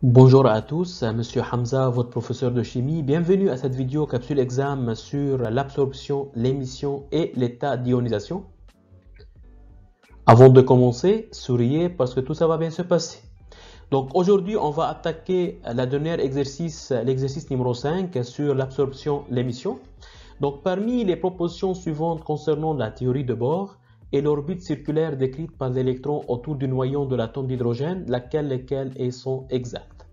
Bonjour à tous, Monsieur Hamza, votre professeur de chimie. Bienvenue à cette vidéo capsule examen sur l'absorption, l'émission et l'état d'ionisation. Avant de commencer, souriez parce que tout ça va bien se passer. Donc aujourd'hui, on va attaquer la dernière exercice, l'exercice numéro 5 sur l'absorption, l'émission. Donc parmi les propositions suivantes concernant la théorie de Bohr et l'orbite circulaire décrite par l'électron autour du noyau de l'atome d'hydrogène, lesquelles sont exactes.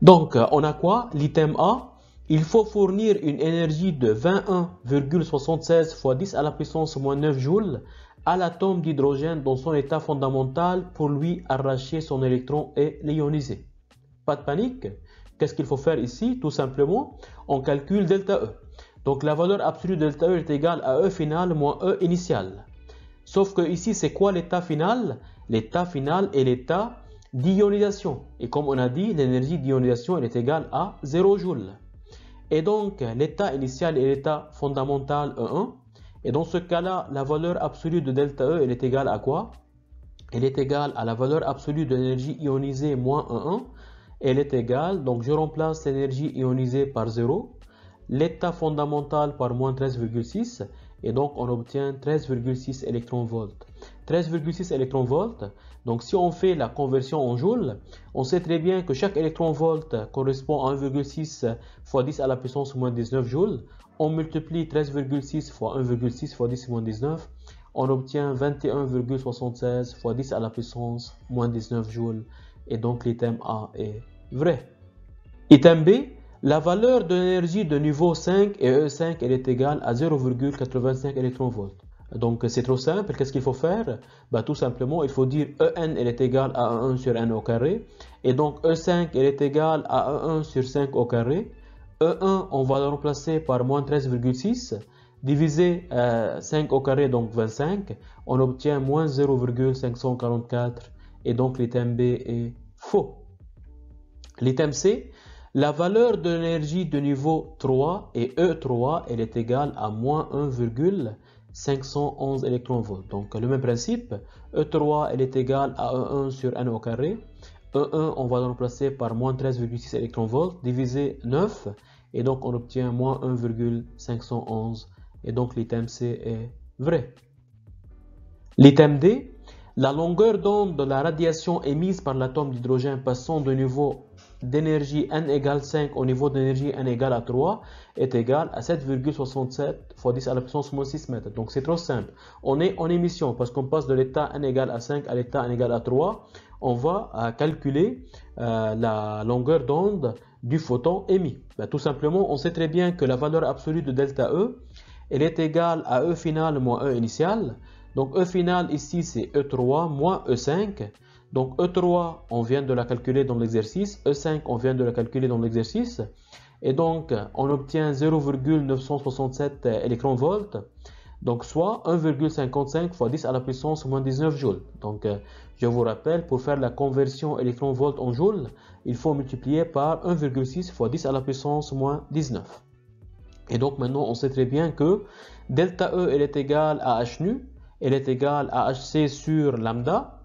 Donc on a quoi? L'item A, il faut fournir une énergie de 21,76 fois 10 à la puissance moins 9 joules à l'atome d'hydrogène dans son état fondamental pour lui arracher son électron et l'ioniser. Pas de panique. Qu'est-ce qu'il faut faire ici? Tout simplement, on calcule delta E. Donc la valeur absolue de delta E est égale à E final moins E initial. Sauf que ici, c'est quoi l'état final? L'état final est l'état d'ionisation. Et comme on a dit, l'énergie d'ionisation est égale à 0 joule. Et donc, l'état initial est l'état fondamental E1. Et dans ce cas-là, la valeur absolue de delta E, elle est égale à quoi? Elle est égale à la valeur absolue de l'énergie ionisée moins E1. Elle est égale, donc je remplace l'énergie ionisée par 0, l'état fondamental par moins 13,6, et donc on obtient 13,6 électronvolts. 13,6 électronvolts, donc si on fait la conversion en joules, on sait très bien que chaque électronvolt correspond à 1,6 fois 10 à la puissance moins 19 joules. On multiplie 13,6 fois 1,6 fois 10 moins 19, on obtient 21,76 fois 10 à la puissance moins 19 joules. Et donc l'item A est vrai. Item B, la valeur de l'énergie de niveau 5 et E5 elle est égale à 0,85 électronvolts. Donc c'est trop simple, qu'est-ce qu'il faut faire? Tout simplement, il faut dire En elle est égale à 1 sur n au carré. Et donc E5 elle est égale à 1 sur 5 au carré. E1 on va le remplacer par moins 13,6. Divisé 5 au carré, donc 25. On obtient moins 0,544. Et donc l'item B est faux. L'item C, la valeur de l'énergie de niveau 3 et E3, elle est égale à moins 1,511 électronvolts. Donc le même principe, E3 elle est égale à E1 sur n au carré. E1 on va le remplacer par moins 13,6 électronvolts divisé 9 et donc on obtient moins 1,511 et donc l'item C est vrai. L'item D, la longueur d'onde de la radiation émise par l'atome d'hydrogène passant de niveau d'énergie n égale 5 au niveau d'énergie n égale à 3 est égale à 7,67 fois 10 à la puissance moins 6 mètres. Donc c'est trop simple. On est en émission parce qu'on passe de l'état n égale à 5 à l'état n égale à 3. On va calculer la longueur d'onde du photon émis. Tout simplement, on sait très bien que la valeur absolue de delta E, elle est égale à E final moins E initial. Donc E final ici c'est E3 moins E5. Donc E3 on vient de la calculer dans l'exercice, E5 on vient de la calculer dans l'exercice. Et donc on obtient 0,967 électronvolts. Donc soit 1,55 fois 10 à la puissance moins 19 joules. Donc je vous rappelle, pour faire la conversion électronvolt en joules, il faut multiplier par 1,6 fois 10 à la puissance moins 19. Et donc maintenant on sait très bien que delta E elle est égale à h nu, elle est égale à hc sur lambda.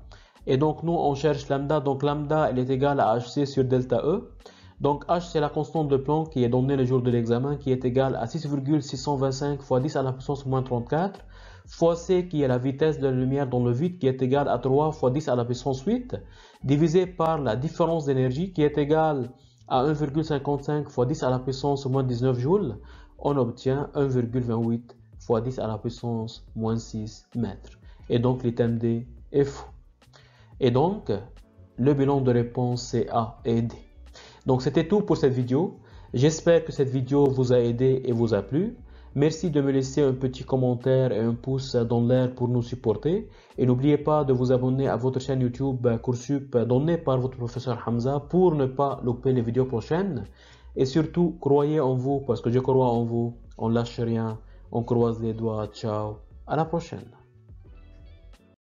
Et donc nous on cherche lambda, donc lambda elle est égale à hc sur delta E. Donc h c'est la constante de Planck qui est donnée le jour de l'examen qui est égale à 6,625 fois 10 à la puissance moins 34 fois c qui est la vitesse de la lumière dans le vide qui est égale à 3 fois 10 à la puissance 8 divisé par la différence d'énergie qui est égale à 1,55 fois 10 à la puissance moins 19 joules. On obtient 1,28 fois 10 à la puissance moins 6 mètres. Et donc l'item D est faux. Et donc le bilan de réponse c'est A et D. Donc c'était tout pour cette vidéo. J'espère que cette vidéo vous a aidé et vous a plu. Merci de me laisser un petit commentaire et un pouce dans l'air pour nous supporter. Et n'oubliez pas de vous abonner à votre chaîne YouTube Coursup donnée par votre professeur Hamza pour ne pas louper les vidéos prochaines. Et surtout, croyez en vous parce que je crois en vous. On lâche rien, on croise les doigts. Ciao, à la prochaine.